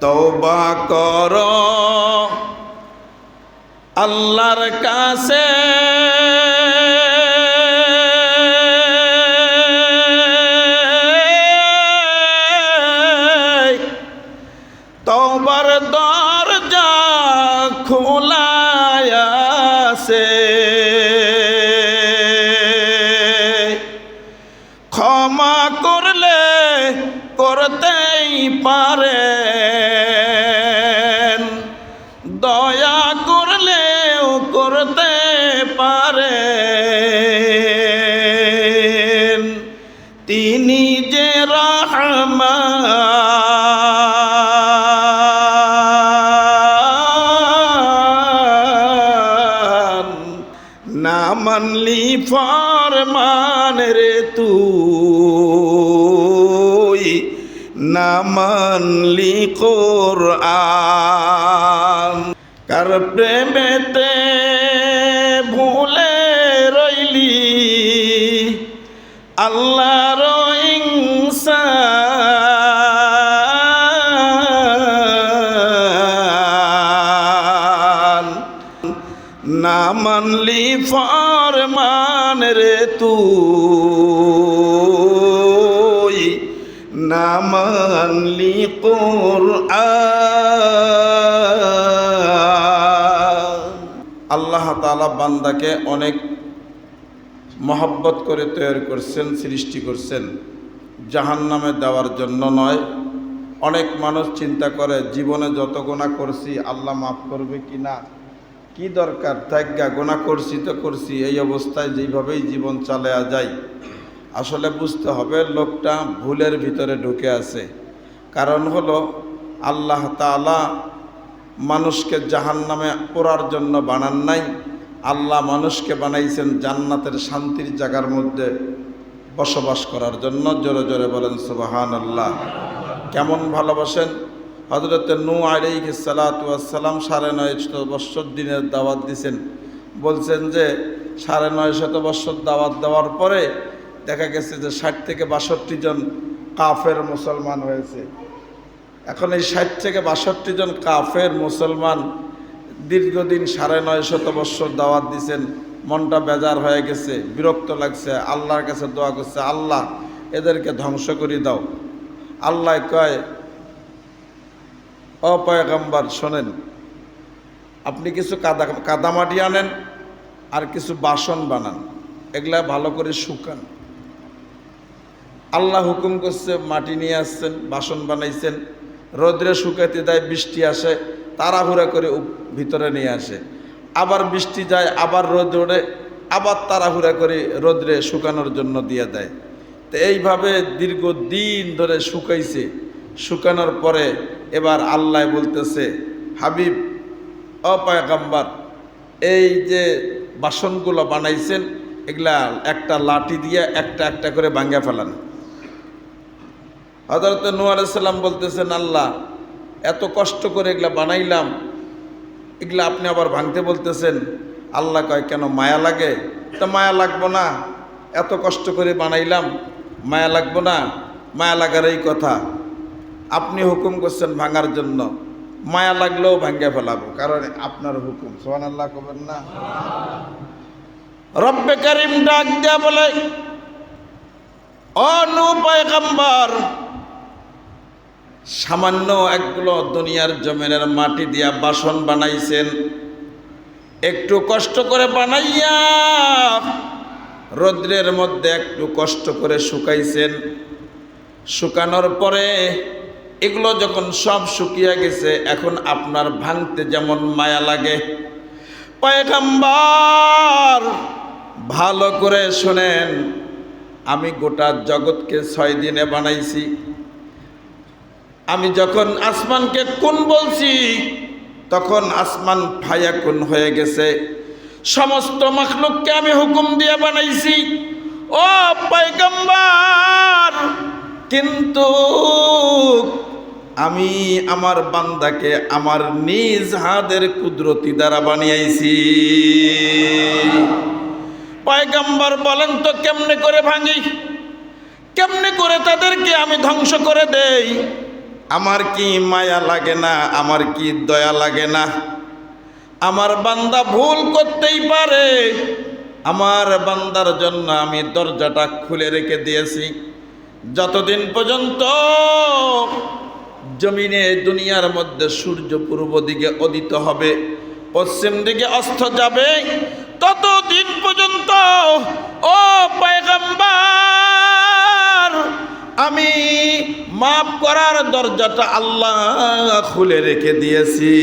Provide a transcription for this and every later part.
তওবা করো আল্লাহর কাছে, তওবার দরজা খোলা আছে। ক্ষমা করলে করতেই পারেন, দয়া করলেও করতে পারেন। তিনি যে রহমান, না মানলি ফরমান রে তুই, না মানলি কোরআন। কার প্রেমেতে ভুলে রইলি আল্লাহর ইনসান, না মানলি ফরমান রে তুই, না মানলি কোরআন। আল্লাহ তাআলা বান্দাকে অনেক মহব্বত করে তৈরি করছেন, সৃষ্টি করছেন জাহান্নামে দেওয়ার জন্য নয়। অনেক মানুষ চিন্তা করে জীবনে যত গুনাহ করছি আল্লাহ মাফ করবে কি না, কি দরকার, তাইগা গুনাহ করছি তো করছি, এই অবস্থায় যেভাবেই জীবন চালিয়ে যায়। আসলে বুঝতে হবে লোকটা ভুলের ভিতরে ঢুকে আছে। কারণ হলো আল্লাহ তাআলা মানুষকে জাহান্নামে পোড়ার জন্য বানান নাই, আল্লাহ মানুষকে বানাইছেন জান্নাতের শান্তির জায়গার মধ্যে বসবাস করার জন্য। জোরে জোরে বলেন সুবহানাল্লাহ। কেমন ভালোবাসেন হযরত নূহ আলাইহিস সালাতু ওয়াস সালাম ৯৫০ বছর দিনের দাওয়াত দিয়েছেন। বলছেন যে ৯৫০ বছর দাওয়াত দেওয়ার পরে দেখা গেছে যে ৬০ থেকে ৬২ জন কাফের মুসলমান হয়েছে। এখন এই ৬০ থেকে ৬২ জন কাফের মুসলমান দীর্ঘদিন ৯৫০ বছর দাওয়াত দিয়েছেন, মনটা বেজার হয়ে গেছে, বিরক্ত লাগছে, আল্লাহর কাছে দোয়া করছে, আল্লাহ এদেরকে ধ্বংস করে দাও। আল্লাহ কয়, ও পয়গম্বর শোনেন, আপনি কিছু কাদামাটি আনেন আর কিছু বাসন বানান, এগুলা ভালো করে শুকান। আল্লাহ হুকুম করছে, মাটি নিয়ে আসছেন, বাসন বানাইছেন, রোদ্রে শুকাতে দেয়, বৃষ্টি আসে, তাড়াহুড়া করে ভিতরে নিয়ে আসে, আবার বৃষ্টি যায়, আবার রোদ ওঠে, আবার তাড়াহুড়া করে রোদ্রে শুকানোর জন্য দিয়ে দেয়। তো এইভাবে দীর্ঘদিন ধরে শুকাইছে। শুকানোর পরে এবার আল্লাহ বলতেছে, হাবিব ও পয়গম্বর, এই যে বাসনগুলো বানাইছেন এগুলা একটা লাঠি দিয়ে একটা একটা করে ভাঙা ফেলান। হযরত নূহ আলাইহিস সালাম বলতেছেন, আল্লাহ এত কষ্ট করে এগুলা বানাইলাম, এগুলা আপনি আবার ভাঙতে বলতেছেন। আল্লাহ কয়, কেন মায়া লাগে? তা মায়া লাগবো না, এত কষ্ট করে বানাইলাম, মায়া লাগবো না? মায়া লাগার এই কথা, আপনি হুকুম করছেন ভাঙার জন্য, মায়া লাগলেও ভাঙ্গা ফেলাবো, কারণ আপনার হুকুম। সুবহানাল্লাহ কবেন না? রব্বে কারীম ডাক দিয়া বলে, ও নূহ পয়গম্বর, সামান্য একগুলো দুনিয়ার জমিনের মাটি দিয়া বাসন বানাইছেন, একটু কষ্ট করে বানাইয়া রৌদ্রের মধ্যে একটু কষ্ট করে শুকাইছেন। শুকানোর পরে এগুলো যখন সব শুকিয়ে গেছে, এখন আপনার ভাঙতে যেমন মায়া লাগে। পয়গম্বর ভালো করে শুনেন, আমি গোটা জগৎকে 6 দিনে বানাইছি। আমি যখন আসমানকে কুন বলছি তখন আসমান ফায়াকুন হয়ে গেছে। সমস্ত মাখলুককে আমি হুকুম দিয়ে বানাইছি ও পয়গম্বর, কিন্তু আমি আমার বান্দাকে আমার নিজ হাতের কুদরতি দ্বারা বানিয়েছি। পয়গম্বর বলেন তো কেমনে করে ভাঙি, কেমনে করে তাদেরকে আমি ধ্বংস করে দেই? আমার কি মায়া লাগে না? আমার কি দয়া লাগে না? আমার বান্দা ভুল করতেই পারে, আমার বান্দার জন্য আমি দরজাটা খুলে রেখে দিয়েছি। যতদিন পর্যন্ত জমিনে দুনিয়ার মধ্যে সূর্য পূর্ব দিকে উদিত হবে, পশ্চিম দিকে অস্ত যাবে, ততদিন পর্যন্ত ও পয়গম্বর আমি মাফ করার দরজাটা আল্লাহ খুলে রেখে দিয়েছি।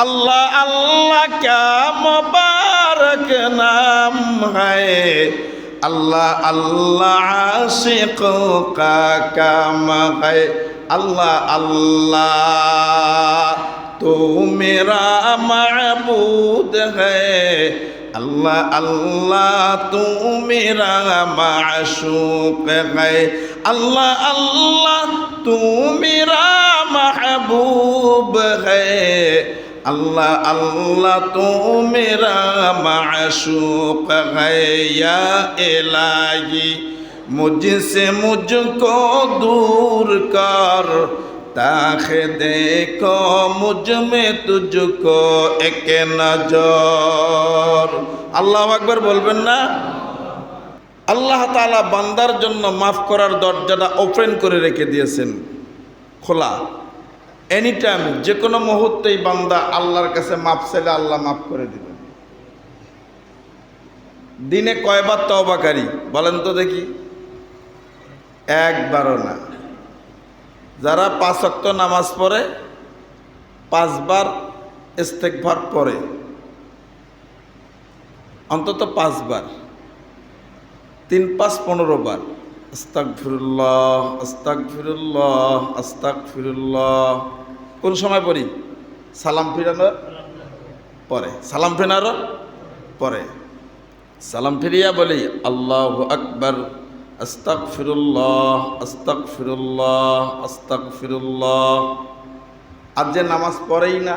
আল্লাহ আল্লাহ ক্যা মুবারক নাম হ্যায়, अल्लाह अल्लाह आशिकों का काम है। अल्लाह अल्लाह तू मेरा महबूद है, अल्लाह अल्लाह तू मेरा माशूक है, अल्लाह अल्लाह तू मेरा महबूब है, अल्लाह अल्लाह तू मेरा माशूक है। या इलाही मुझसे मुझको दूर कर, ताकि देखो मुझ में तुझको एक नजर। আল্লাহু আকবার বলবেন না? আল্লাহ তাআলা বান্দার জন্য মাফ করার দরজাটা ওপেন করে রেখে দিয়েছেন, খোলা। এনি টাইম, যে কোনো মুহূর্তেই বান্দা আল্লাহর কাছে মাফ চাইলে আল্লাহ মাফ করে দিবেন। দিনে কয়বার তওবাকারী বলেন তো দেখি? একবারও না। যারা 5 ওয়াক্ত নামাজ পড়ে 5 বার ইস্তেগফার পড়ে, অন্তত 5 বার, 3 5 15 বার আস্তাগফিরুল্লাহ আস্তাগফিরুল্লাহ আস্তাগফিরুল্লাহ। কোন সময় পড়ি? সালাম ফিরানোর পরে। সালাম ফেরানোর পরে সালাম ফিরিয়া বলি আল্লাহু আকবার আস্তাগফিরুল্লাহ আস্তাগফিরুল্লাহ আস্তাগফিরুল্লাহ। আর যে নামাজ পড়েই না,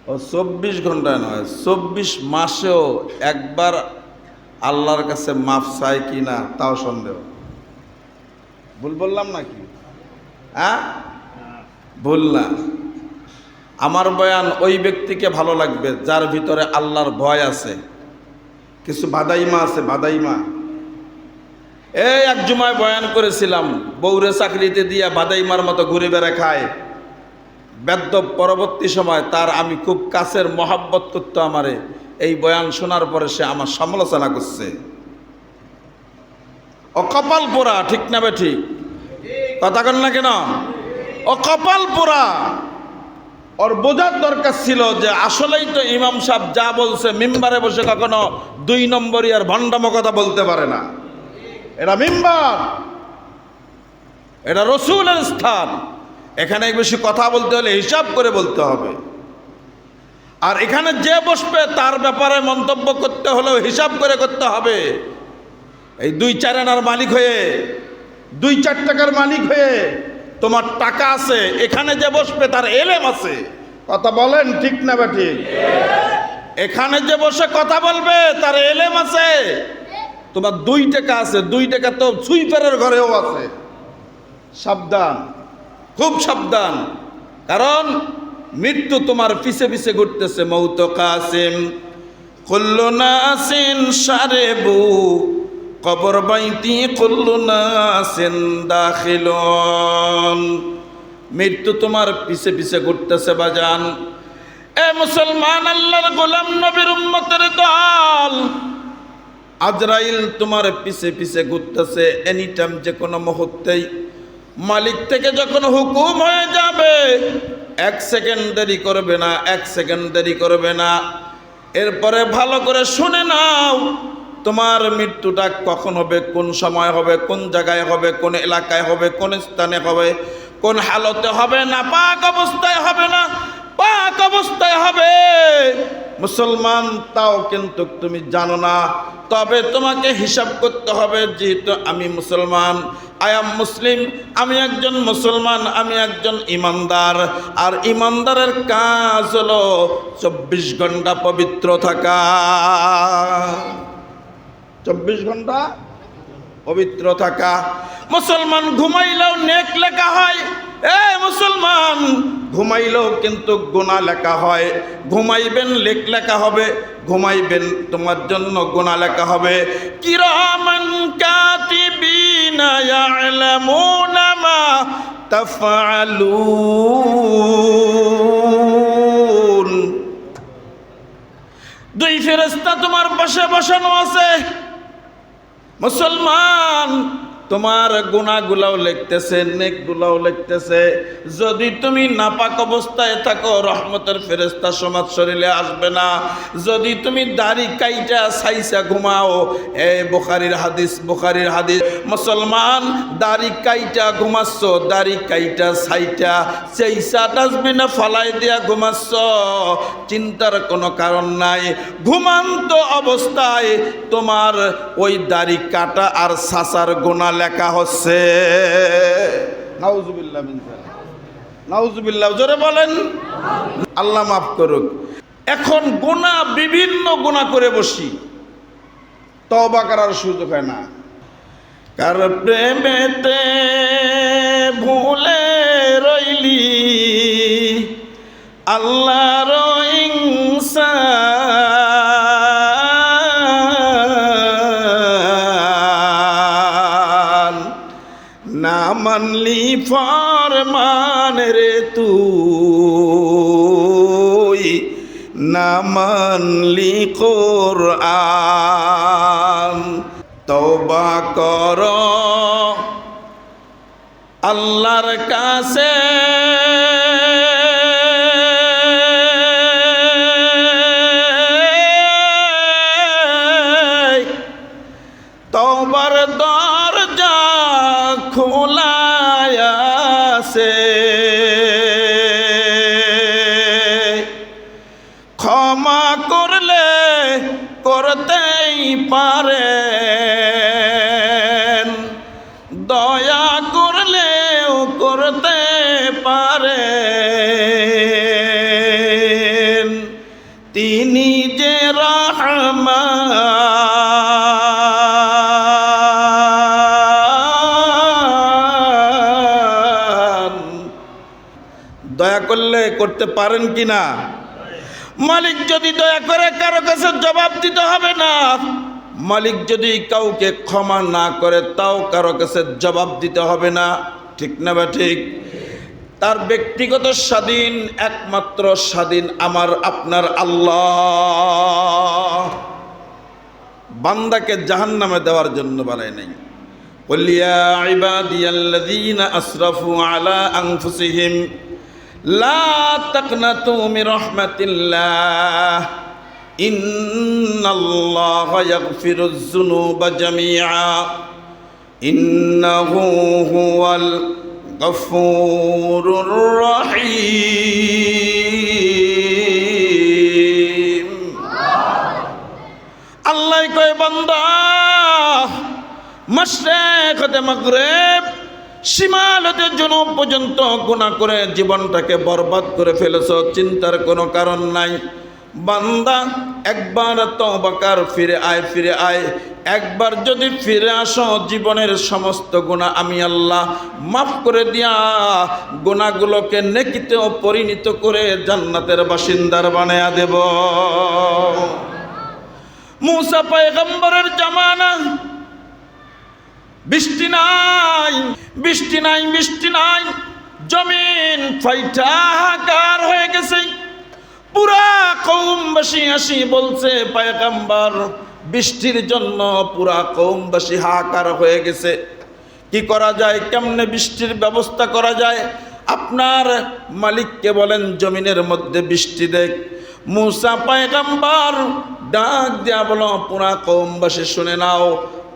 ও 24 ঘন্টায় নয়, 24 মাসেও একবার আল্লাহর কাছে মাফ চাই কি না তাও সন্দেহ। ভুল বললাম নাকি? হ্যাঁ, ভুল না। আমার বয়ান ওই ব্যক্তিকে ভালো লাগবে যার ভিতরে আল্লাহর ভয় আছে। কিছু বাদাইমা আছে, বাদাইমা। এই এক জুমায় বয়ান করেছিলাম, বউরে চাকরিতে দিয়া বাদাইমার মতো ঘুরে বেড়া খায়। বেদ্য পরবর্তী সময় তার আমি খুব কাছের মহাব্বত করতো আমারে। এই বয়ান শোনার পরে সে আমার সমালোচনা করছে। ও কপাল পোড়া, ঠিক না বে ঠিক? কথা কন না কেন? ও কপাল পোড়া। ওর বোঝার দরকার ছিল যে আসলেই তো ইমাম সাহেব যা বলছে, মিম্বারে বসে কখনো 2 নম্বরই আর ভণ্ডামো কথা বলতে পারে না। এটা মিম্বার, এটা রসুলের স্থান। এখানে বেশি কথা বলতে হলে হিসাব করে বলতে হবে। আর এখানে যে বসবে তার ব্যাপারে মন্তব্য করতে হলেও হিসাব করে করতে হবে। এই 2-4 আনার মালিক হয়ে, 2-4 টাকার মালিক হয়ে তোমার টাকা আছে, এখানে যে বসবে তার এলেম আছে। কথা বলেন ঠিক না বা ঠিক? এখানে যে বসে কথা বলবে তার এলেম আছে। তোমার 2 টাকা আছে, 2 টাকা তো সুইপারের ঘরেও আছে। সাবধান, খুব সাবধান, কারণ মৃত্যু তোমার পিছে পিছে ঘুরতেছে। মৌত কাসিম কুল্লু নাসিন শারেবু কবর বাইতি কুল্লু নাসিন দাখিলুন। মৃত্যু তোমার পিছে পিছে ঘুরতেছে বাজান। এ মুসলমান, আল্লাহর গোলাম, নবীর উম্মতের দল, আজরাইল তোমার পিছে পিছে ঘুরতেছে। এনি টাইম, যে কোনো মুহূর্তেই মালিক থেকে যখন হুকুম হয়ে যাবে, 1 সেকেন্ড দেরি করবে না, 1 সেকেন্ড দেরি করবে না। এরপরে ভালো করে শুনে নাও, তোমার মৃত্যুটা কখন হবে, কোন সময় হবে, কোন জায়গায় হবে, কোন এলাকায় হবে, কোন স্থানে হবে, কোন হালতে হবে। না পাক অবস্থায় হবে, না পাক অবস্থায় হবে মুসলমান, তাও কিন্তু তুমি জানো না। তবে তোমাকে হিসাব করতে হবে, যেহেতু আমি মুসলমান, আই এম মুসলিম, আমি একজন মুসলমান, আমি একজন ইমানদার। আর ইমানদারের কাজ হলো 24 ঘন্টা পবিত্র থাকা। 24 ঘন্টা পবিত্র থাকা। মুসলমান ঘুমাইলেও নেক লেখা হয়, মুসলমান ঘুমাইলেও কিন্তু গুনাহ লেখা হয়। ঘুমাইবেন নেক লেখা হবে, ঘুমাইবেন তোমার জন্য গুনাহ লেখা হবে। কিরামান কাতিবিনা ইয়ালামুনা মা তাফআলুন। দুই ফেরেশতা তোমার পাশে বসানো আছে। মুসলমান তোমার গুনাহগুলাও লিখতেছে, নেকগুলাও লিখতেছে। যদি তুমি নাপাক অবস্থায় থাকো, রহমতের ফেরেশতা সমাজ শরীরে আসবে না। যদি তুমি দাড়ি কাইটা ছাইসা ঘুমাও, বুখারীর হাদিস। মুসলমান দাড়ি কাইটা ঘুমাচ্ছ, দাড়ি কাইটা ছাইটা ছাইসা ডাস্টবিনে ফালাই দিয়া ঘুমাচ্ছ, চিন্তার কোনো কারণ নাই। ঘুমান্ত অবস্থায় তোমার ওই দাড়ি কাটা আর ছাসার গুনাহ লেখা হচ্ছে। নাউজুবিল্লাহ মিন যালিক, নাউজুবিল্লাহ, জোরে বলেন। আল্লাহ মাফ করুক। এখন গুনাহ, বিভিন্ন গুনাহ করে বসি, তওবা করার সুযোগ হয় না। কার প্রেমেতে ভুলে রইলি আল্লাহর ইনসান, না মানলি ফরমান রে তুই, না মানলি কোরআন। তওবা কর আল্লাহর কাছে, তওবার দরজা খোলা আছে। ক্ষমা করলে করতেই পারেন, দয়া করলেও করতে পারেন। তিনি যে রহমান, দয়া করলে করতে পারেন কিনা? মালিক যদি দয়া করে কারো কাছে জবাব দিতে হবে না। মালিক যদি কাউকে ক্ষমা না করে তাও কারো কাছে জবাব দিতে হবে না, ঠিক না বা ঠিক? তার ব্যক্তিগত স্বাধীন, একমাত্র স্বাধীন আমার আপনার আল্লাহ। বান্দাকে জাহান্নামে দেওয়ার জন্য বানায় নাই। কুল ইয়া ইবাদিয়াল্লাযীনা আসরাফু আলা আনফুসিহিম লা তাকনাতু মির রাহমাতিল্লাহ ইন্নাল্লাহা ইয়াগফিরুয যুনুবা জামিআ ইন্নাহু হুয়াল গফুরুর রহিম। আল্লাহ কয়, বান্দা মাশরিক হতে মাগরিব, শিমাল হতে জুনুব পর্যন্ত গুনাহ করে জীবনটাকে বরবাদ করে ফেলেছ, চিন্তার কোনো কারণ নাই। বান্দা একবার তওবা কর, ফিরে আয়। একবার যদি ফিরে আসো, জীবনের সমস্ত গুনাহ আমি আল্লাহ মাফ করে দিয়া গুনাহগুলোকে নেকিতেও পরিণত করে জান্নাতের বাসিন্দার বানায়া দেব। মুসা পয়গম্বরের জামানা, বৃষ্টি নাই, জমিন ফাইটা হাহাকার হয়ে গেছে। পুরা কওমবাসী আসি বলছে, পয়গম্বর বৃষ্টির জন্য পুরা কওমবাসী হাহাকার হয়ে গেছে, কি করা যায়, কেমনে বৃষ্টির ব্যবস্থা করা যায়? আপনার মালিককে বলেন জমিনের মধ্যে বৃষ্টি দেখ। মুসা পয়গম্বর ডাক দিয়া বলো, পুরা কওমবাসী শুনে নাও,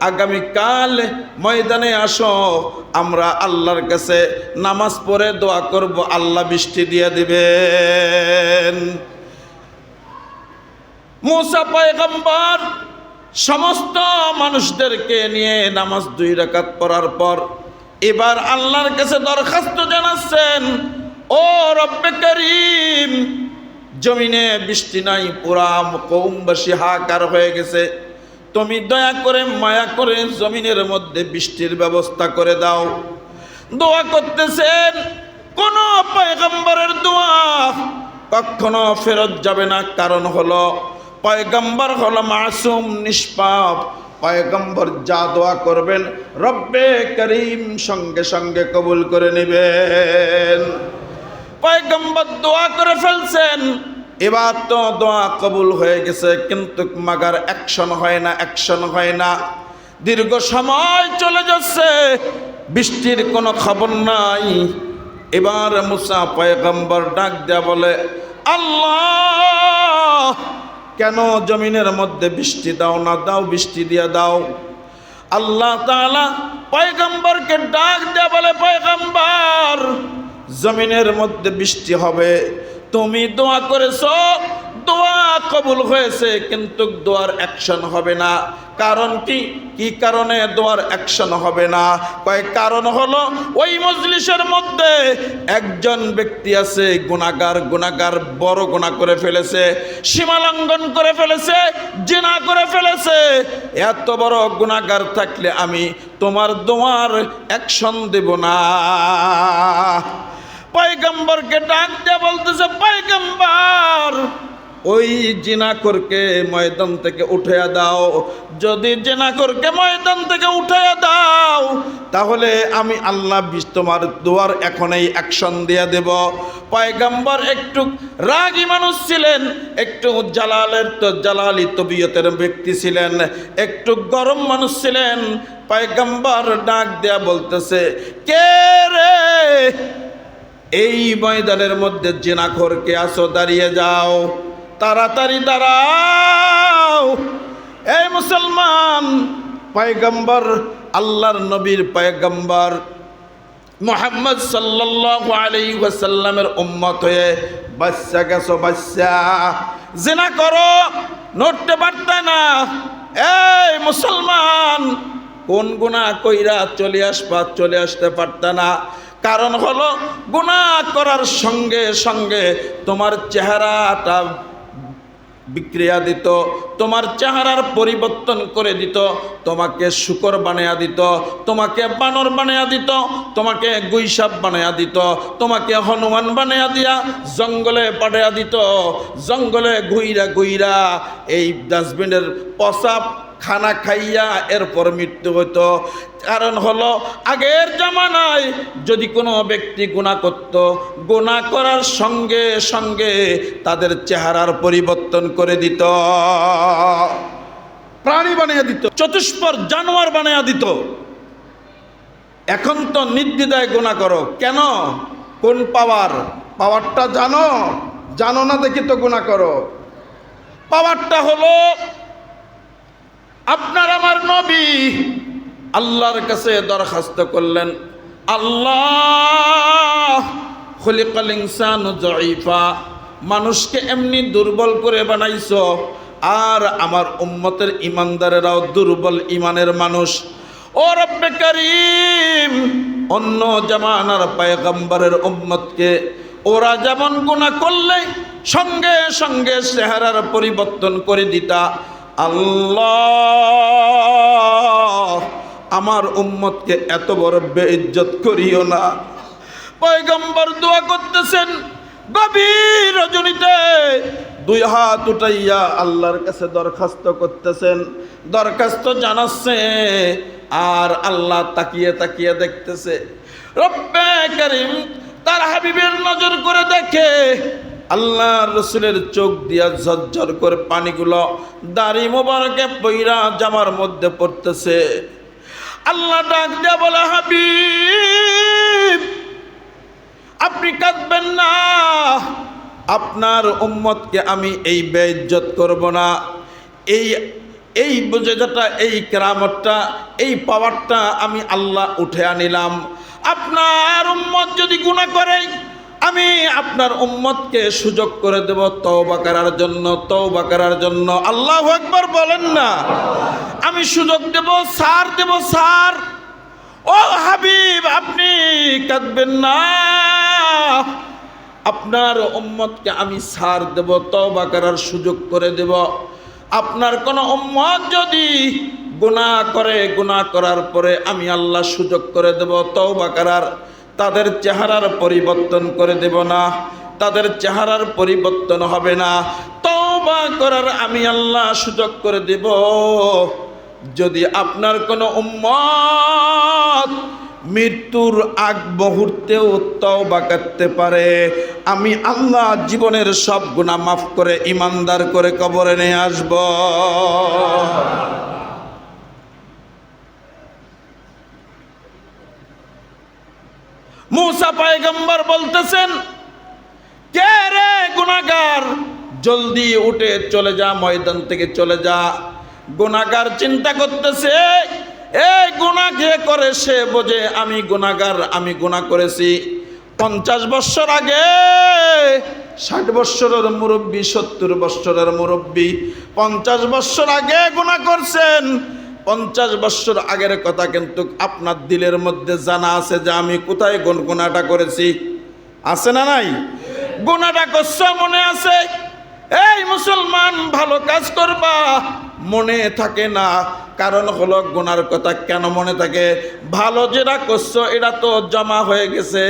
আগামীকাল ময়দানে আসো, আমরা আল্লাহর কাছে নামাজ পড়ে দোয়া করব, আল্লাহ বৃষ্টি দিয়ে দিবেন। মুসা পয়গম্বর সমস্ত মানুষদেরকে নিয়ে নামাজ 2 রাকাত পড়ার পর এবার আল্লাহর কাছে দরখাস্ত জানাচ্ছেন, ও রব্বে করিম, জমিনে বৃষ্টি নাই, পুরা কওমবাসী হাহাকার হয়ে গেছে, তুমি দয়া করে মায়া করে জমিনের মধ্যে বৃষ্টির ব্যবস্থা করে দাও। দোয়া করতেছেন, কোন পয়গম্বরের দোয়া কখনো ফেরত যাবে না। কারণ হলো পয়গম্বর হলো মাসুম, নিষ্পাপ। পয়গম্বর যা দোয়া করবেন রব্বে করিম সঙ্গে সঙ্গে কবুল করে নেবেন। পয়গম্বর দোয়া করে ফেলছেন, এবার তো দোয়া কবুল হয়ে গেছে, কিন্তু মাগার অ্যাকশন হয় না। দীর্ঘ সময় চলে যাচ্ছে, বৃষ্টির কোনো খবর নাই। এবার মুসা পয়গম্বর ডাক দেয়া বলে, আল্লাহ কেন জমিনের মধ্যে বৃষ্টি দাও না, দাও বৃষ্টি দিয়ে দাও। আল্লাহ তাআলা পয়গম্বরকে ডাক দেয়া বলে, পয়গম্বর জমিনের মধ্যে বৃষ্টি হবে, তুমি দোয়া করেছো, দোয়া কবুল হয়েছে, কিন্তু দোয়ার অ্যাকশন হবে না। কারণ কি কারণে দোয়ার অ্যাকশন হবে না? কয় কারণ হলো ওই মজলিসের মধ্যে একজন ব্যক্তি আছে গুনাহগার, বড় গুনাহ করে ফেলেছে, সীমালঙ্ঘন করে ফেলেছে, জিনা করে ফেলেছে। এত বড় গুনাহগার থাকলে আমি তোমার দোয়ার অ্যাকশন দেব না। পয়গম্বরকে ডাক দিয়ে বলতেছে, পয়গম্বর ওই জিনাখোরকে ময়দান থেকে উঠাইয়া দাও। যদি জিনাখোরকে ময়দান থেকে উঠাইয়া দাও, তাহলে আমি আল্লাহ তোমার দোয়ার এখনই অ্যাকশন দিয়ে দেব। পয়গম্বর একটু রাগী মানুষ ছিলেন, একটু জালালি তবিয়তের ব্যক্তি ছিলেন, একটু গরম মানুষ ছিলেন। পয়গম্বর ডাক দেয়া বলতেছে, কে রে এই ময়দানের মধ্যে জিনাখোরকে আসো, দাঁড়িয়ে যাও, তাড়াতাড়ি দাঁড়াও। এই মুসলমান, পয়গম্বর আল্লাহর নবীর পয়গম্বর মুহাম্মদ সাল্লাল্লাহু আলাইহি ওয়াসাল্লামের উম্মত হয়ে বাচ্চা গেছো, বাচ্চা জিনা করো, নড়তে পারতে না। এই মুসলমান, কোন গুনাহ কইরা চলে আসতে পারতে না? কারণ হলো গুনাহ করার সঙ্গে সঙ্গে তোমার চেহারাটা বিক্রিয়া দিত, তোমার চেহারার পরিবর্তন করে দিত, তোমাকে শূকর বানায়া দিত, তোমাকে বানর বানায়া দিত, তোমাকে গুইসাপ বানায়া দিত, তোমাকে হনুমান বানায়া দিয়া জঙ্গলে পাঠাইয়া দিত। জঙ্গলে ঘুইরা এই ডাস্টবিনের পচাপ খানা খাইয়া এরপর মৃত্যু হতো। কারণ হলো আগের জামানায় যদি কোনো ব্যক্তি গুনাহ করত, গুনাহ করার সঙ্গে সঙ্গে তাদের চেহারার পরিবর্তন করে দিত, প্রাণী বানিয়ে দিত, চতুষ্পদ জানোয়ার বানিয়ে দিত। এখন তো নির্দ্বিধায় গুনাহ করো। কেন? কোন পাওয়ারটা জানো না দেখি তো গুনাহ করো। পাওয়ারটা হলো আপনার আমার নবী আল্লাহর কাছে দরখাস্ত করলেন, আল্লাহ খুলিকাল ইনসানু যায়ীফা, মানুষকে এমনি দুর্বল করে বানাইছো, আর আমার উম্মতের ইমানদারেরাও দুর্বল ইমানের মানুষ। ও রব্বে করিম, অন্য জামানার পয়গম্বরের উম্মতকে ওরা যেমন গুনাহ করলে সঙ্গে সঙ্গে চেহারার পরিবর্তন করে দিতা, আল্লাহ আমার উম্মতকে এত বড় বেইজ্জত করিও না। পয়গম্বর দোয়া করতেছেন, গভীর রজনীতে দুই হাত উঠাইয়া আল্লাহর কাছে দরখাস্ত করতেছেন, দরখাস্ত জানাচ্ছে, আর আল্লাহ তাকিয়ে তাকিয়ে দেখতেছে। রব্বে করিম তার হাবিবের নজর করে দেখে আল্লাহ রসুলের চোখ দিয়া ঝরঝর করে পানিগুলো দাড়ি মোবারকে পইরা জামার মধ্যে পড়তেছে। আল্লাহ ডাক দিয়া বলে, হাবিব আপনি কাঁদবেন না, আপনার উম্মতকে আমি এই বেইজ্জত করব না। এই বুঝেটা, এই কেরামতটা, এই পাওয়ারটা আমি আল্লাহ উঠে আনিলাম। আপনার উম্মত যদি গুনাহ করে, আমি আপনার উম্মতকে সুযোগ করে দেব তওবা করার জন্য। আল্লাহু আকবার বলেন না। আমি সুযোগ দেব, সার। ও হাবিব আপনি কাঁদবেন না, আপনার উম্মতকে আমি সার দেব, তওবা করার সুযোগ করে দেব। আপনার কোন উম্মত যদি গুনাহ করে, গুনাহ করার পরে আমি আল্লাহ সুযোগ করে দেব তওবা করার, তাদের চেহারার পরিবর্তন করে দেব না, তাদের চেহারার পরিবর্তন হবে না, তওবা করার আমি আল্লাহ সুযোগ করে দেব। যদি আপনার কোন উম্মত মৃত্যুর আগ মুহূর্তেও তওবা করতে পারে, আমি আল্লাহ জীবনের সব গুনাহ মাফ করে ইমানদার করে কবরে নিয়ে আসব। মুসা পয়গম্বর বলতেছেন, কে রে গুনাহগার, জলদি উঠে চলে যা, ময়দান থেকে চলে যা। গুনাহগার চিন্তা করতেছে, এই গুনাহ কে করে সে বোঝে আমি গুনাহগার, আমি গুনাহ করেছি 50 বছর আগে। 60 বছরের মুরব্বী, 70 বছরের মুরব্বী 50 বছর আগে গুনাহ করছেন। 50 বছর আগের কথা কিন্তু আপনার দিলের মধ্যে জানা আছে যে আমি কোথায় কোন গুনাহটা করেছি, আছে না নাই? গুনাহটা করছো মনে আছে। এই মুসলমান, ভালো কাজ করবা, মনে থাকে না। কারণ হলো গুনার কথা কেন মনে থাকে? ভালো যেটা করছো এটা তো জমা হয়ে গেছে,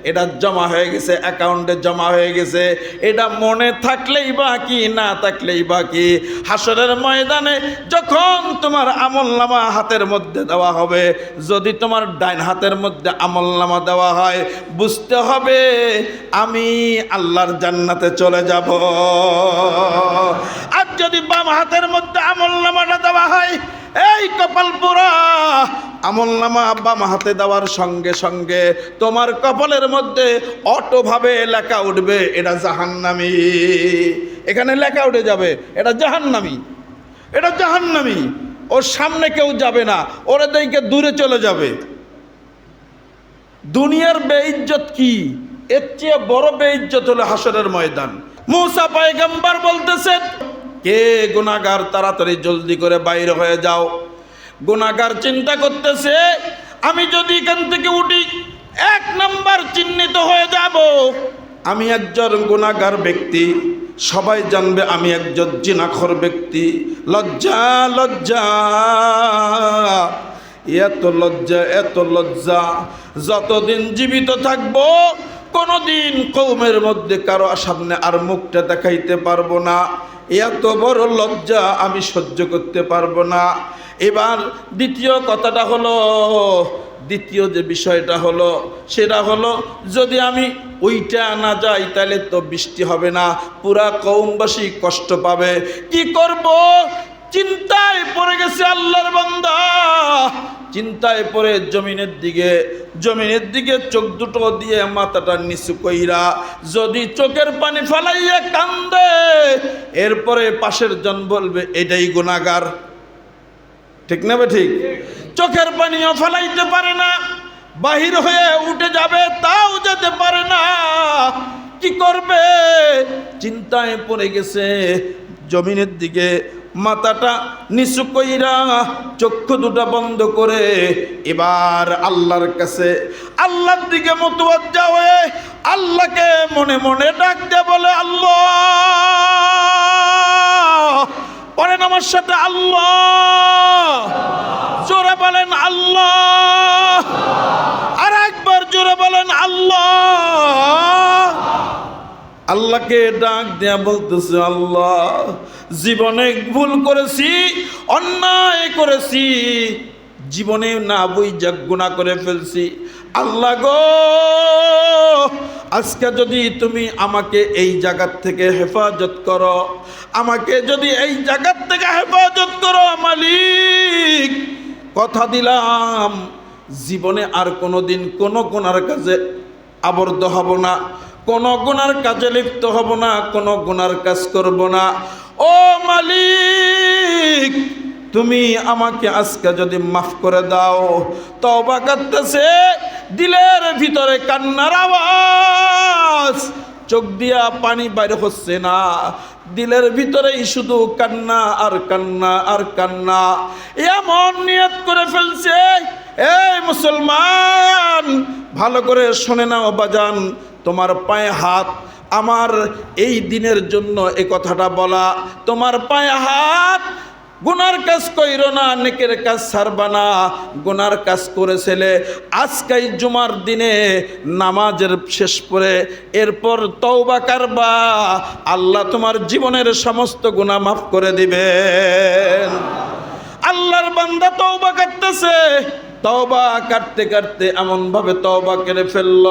এটা জমা হয়ে গেছে, অ্যাকাউন্টে জমা হয়ে গেছে। এটা মনে থাকলেই বাকি, না থাকলেই বাকি। হাসরের ময়দানে যখন তোমার আমলনামা হাতের মধ্যে দেওয়া হবে, যদি তোমার ডাইন হাতের মধ্যে আমলনামা দেওয়া হয়, বুঝতে হবে আমি আল্লাহর জান্নাতে চলে যাব। আর যদি বাম হাতের মধ্যে আমলনামাটা দেওয়া হয়, এই কপাল পোড়া, আমলনামা বাম হাতে দেওয়ার সঙ্গে সঙ্গে তোমার কপালের মধ্যে অটোভাবে লেখা উঠবে এটা জাহান্নামী। এখানে লেখা উঠে যাবে এটা জাহান্নামী, এটা জাহান্নামী। ওর সামনে কেউ যাবে না, ওরা দেখে দূরে চলে যাবে। দুনিয়ার বেইজ্জত কি? এর চেয়ে বড় বেইজ্জত হলো হাসরের ময়দান। মুসা পয়গম্বর বলতেছেন, কে গুনাহগার তাড়াতাড়ি জলদি করে বাইরে হয়ে যাও। গুনাহগার চিন্তা করতেছে, আমি যদি এখান থেকে উঠি 1 নাম্বার চিহ্নিত হয়ে যাব, আমি একজন গুনাহগার ব্যক্তি, সবাই জানবে আমি একজন জিনাখোর ব্যক্তি। লজ্জা, লজ্জা, এত লজ্জা, এত লজ্জা। যতদিন জীবিত থাকবো কোনোদিন কওমের মধ্যে কারো সামনে আর মুখটা দেখাইতে পারবো না। এত বড় লজ্জা আমি সহ্য করতে পারবো না। এবার দ্বিতীয় কথাটা হলো, দ্বিতীয় যে বিষয়টা হলো সেটা হলো, যদি আমি ওইটা না যাই তাহলে তো বৃষ্টি হবে না, পুরা কওমবাসী কষ্ট পাবে। কি করব? চিন্তায় পড়ে গেছে আল্লাহর বান্দা। চিন্তায় পড়ে জমিনের দিকে চোখ দুটো দিয়ে মাথাটা নিচু কইরা যদি চোখের পানি ফালাইয়া কান্দে, এরপরে পাশের জন বলবে এটাই গুনাহগার। ঠিক না? ঠিক। চোখের পানিও ফালাইতে পারে না, বাহির হয়ে উঠে যাবে তাও যেতে পারে না। কি করবে? চিন্তায় পড়ে গেছে, জমিনের দিকে মাথাটা নিচু কইরা চক্ষু দুটা বন্ধ করে এবার আল্লাহর কাছে, আল্লাহর দিকে মুতাওয়াজ্জা হয়ে আল্লাহকে মনে মনে ডাক দিয়ে বলে, আল্লাহ। পড়েন আমার সাথে, আল্লাহ। জোরে বলেন আল্লাহ। আর একবার জোরে বলেন আল্লাহ। আল্লাহকে ডাক দেয়া বলতেছে, আল্লাহ জীবনে ভুল করেছি, অন্যায় করেছি, জীবনে না বুঝা গুনাহ করে ফেলছি। আল্লাহ গো, আজকে যদি তুমি আমাকে এই জায়গার থেকে হেফাজত করো, আমাকে যদি এই জায়গার থেকে হেফাজত করো মালিক, কথা দিলাম জীবনে আর কোনোদিন কোনো গুনার কাজে আবদ্ধ হব না, কোনো গুনার কাজে লিপ্ত হব না, কোনো গুনার কাজ করব না। ও মালিক, তুমি আমাকে আজকে যদি মাফ করে দাও। তওবা করতেছে, দিলের ভিতরে কান্নার আওয়াজ, চোখ দিয়া পানি বাইরে হচ্ছে না, দিলের ভিতরেই শুধু কান্না আর কান্না আর কান্না। এমন নিয়ত করে ফেলছে এই মুসলমান, ভালো করে শুনে নাও বাজান, তোমার পায়ে হাত, আমার এই দিনের জন্য এই কথাটা বলা, তোমার পায়ে হাত, গুনার কাজ কইরো না, নেকের কাজ ছাড়বা না। গুনার কাজ করেছিলে আজকেই জুমার দিনে নামাজের শেষ করে এরপর তওবা করবা, আল্লাহ তোমার জীবনের সমস্ত গুনাহ মাফ করে দিবেন। আল্লাহর বান্দা তওবা করতেছে, তওবা করতে করতে এমন ভাবে তওবা করে ফেলল,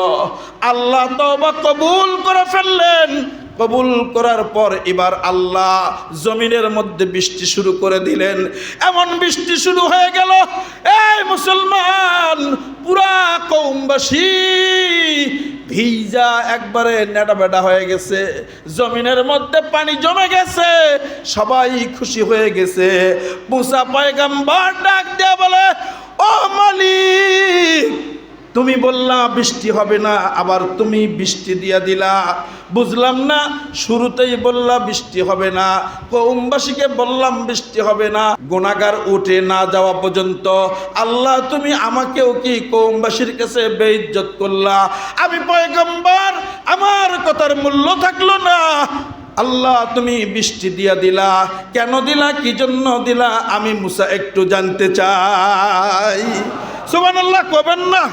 আল্লাহ তওবা কবুল করে ফেললেন। কবুল করার পর এবার আল্লাহ জমিনের মধ্যে বৃষ্টি শুরু করে দিলেন। এমন বৃষ্টি শুরু হয়ে গেল, এই মুসলমান, পুরা কওমবাসী ভিজা একবারে নেটাবেটা হয়ে গেছে, জমিনের মধ্যে পানি জমে গেছে, সবাই খুশি হয়ে গেছে। মুসা পয়গম্বর ডাক দিয়ে বলে, ও মালিক, তুমি বললা বৃষ্টি হবে না, আবার তুমি বৃষ্টি দিয়া দিলা, বুঝলাম না। শুরুতেই বললা বৃষ্টি হবে না, কওমবাসীকে বললাম বৃষ্টি হবে না, গুনাহগার উঠে না যাওয়া পর্যন্ত আল্লাহ তুমি আমাকেও কি কওমবাসীর কাছে বেইজ্জত করলা। আমি পয়গম্বর, আমার কথার মূল্য থাকলো না। আল্লাহ তুমি বৃষ্টি দিয়া দিলা, কেন দিলা, কি জন্য দিলা, আমি মুসা একটু জানতে চাই। সুবহানাল্লাহ কবেন না?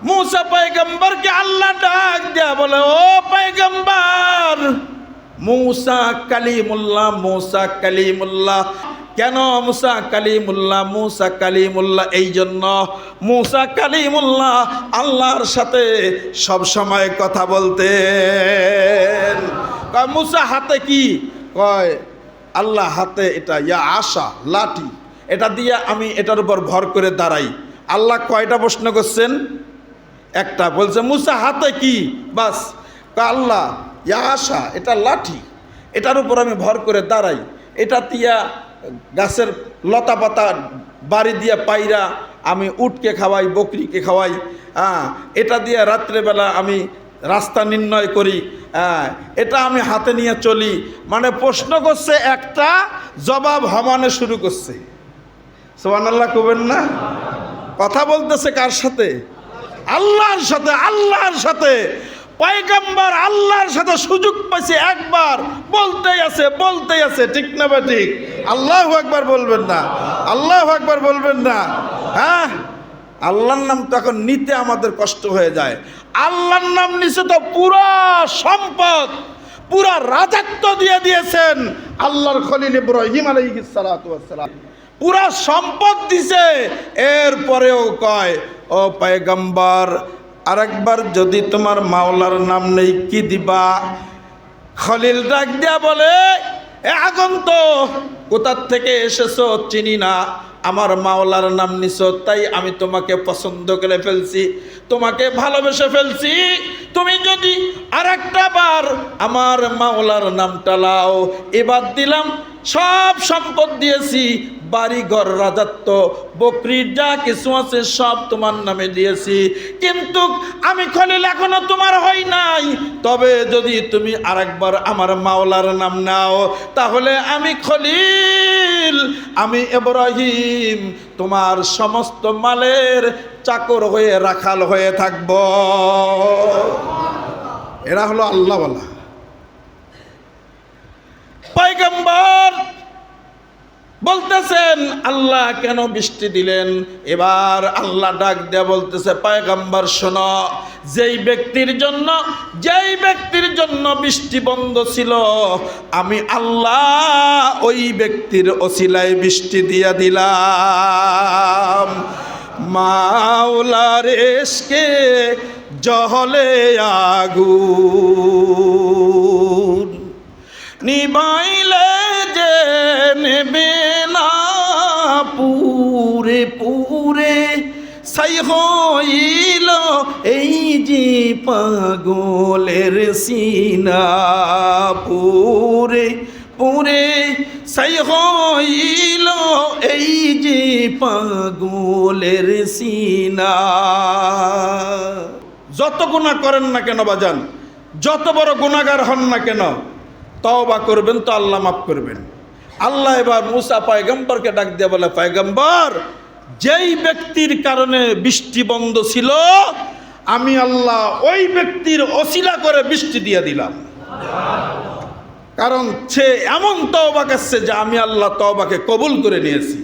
মুসা পয়গম্বরকে আল্লাহ ডাক দেয়া বলে, ও পয়গম্বর, মুসা কালিমুল্লাহ, মুসা কালিমুল্লাহ। কেন মুসা কালিমুল্লাহ? মুসা কালিমুল্লাহ এই জন্য, মুসা কালিমুল্লাহ আল্লাহর সাথে সব সময় কথা বলতেন। কয় মুসা হাতে কি? কয় আল্লাহ হাতে এটা ইয়া আশা, লাঠি, এটা দিয়ে আমি এটার উপর ভর করে দাঁড়াই। আল্লাহ কয়টা প্রশ্ন করছেন? একটা। বলছে মুসা হাতে কি? বাস। আল্লাহ ইয়া আশা, এটা লাঠি, এটার উপর আমি ভর করে দাঁড়াই, এটা দিয়া গাছের লতা পাতা বাড়ি দিয়া পাইরা আমি উটকে খাওয়াই, বকরিকে খাওয়াই, এটা দিয়ে রাত্রেবেলা আমি রাস্তা নির্ণয় করি, এটা আমি হাতে নিয়ে চলি। মানে প্রশ্ন করছে একটা, জবাব হমানে শুরু করছে। সুবহানাল্লাহ কবেন না? কথা বলতেছে কার সাথে? আল্লাহর সাথে। আল্লাহর সাথে পয়গম্বর আল্লাহর সাথে সুযোগ পাইছে একবার, বলতেই আছে, ঠিক না বা ঠিক? আল্লাহু আকবার বলবেন না? আল্লাহু আকবার বলবেন না? হ্যাঁ, আল্লাহর নাম তো এখন নিতে আমাদের কষ্ট হয়ে যায়। আল্লাহর নাম নিচে তো পুরা সম্পদ, পুরা রাজত্ব দিয়ে দিয়েছেন আল্লাহর খলিল ইব্রাহিম আলাইহিস সালাতু ওয়াস সালাম, পুরা সম্পদ দিছে। এরপরেও কয়, ও পয়গম্বর, আরেকবার যদি তোমার মাওলার নাম নেই কি দিবা? খলিল ডাক দিয়া বলে, এ আগন্তুক, কোথার থেকে এসেছো চিনি না, আমার মাওলার নাম নিছো, তাই আমি তোমাকে পছন্দ করে ফেলছি, তোমাকে ভালোবেসে ফেলছি। তুমি যদি আরেকটা বার আমার মাওলার নামটা লাও, এবার দিলাম সব সম্পদ দিয়েছি, বাড়ি ঘর, রাজত্ব, বকরির যা কিছু আছে সব তোমার নামে দিয়েছি, কিন্তু আমি খলিল এখনো তোমার হই নাই। তবে যদি তুমি আরেকবার আমার মাওলার নাম নাও, তাহলে আমি খলিল, আমি ইব্রাহিম তোমার সমস্ত মালের চাকর হয়ে, রাখাল হয়ে থাকব। এরা হলো আল্লাহ বলা পয়গম্বর। বলতেছেন আল্লাহ কেন বৃষ্টি দিলেন? এবার আল্লাহ ডাক দেয়া বলতেছে, পয়গম্বর শোনো, যেই ব্যক্তির জন্য বৃষ্টি বন্ধ ছিল, আমি আল্লাহ ওই ব্যক্তির ওসিলায় বৃষ্টি দিয়া দিলাম। মাওলার ইশকে জহলে আগুন, নিবাইলে যে নেবে না পুরে পুরে, ছাই হইল এই যে পাগলের সিনা, পুরে পুরে ছাই হইল এই যে পাগলের সিনা। যত গুনাহ করেন না কেন বাজান, যত বড় গুনাহগার হন না কেন, তওবা করবেন তো আল্লাহ মাফ করবেন। আল্লাহ এবার মুসা পয়গম্বরকে ডাক দিয়ে বলে, পয়গম্বর, যেই ব্যক্তির কারণে বৃষ্টি বন্ধ ছিল, আমি আল্লাহ ওই ব্যক্তির ওসিলা করে বৃষ্টি দিয়ে দিলাম। কারণ সে এমন তওবা করছে যে আমি আল্লাহ তওবাকে কবুল করে নিয়েছি।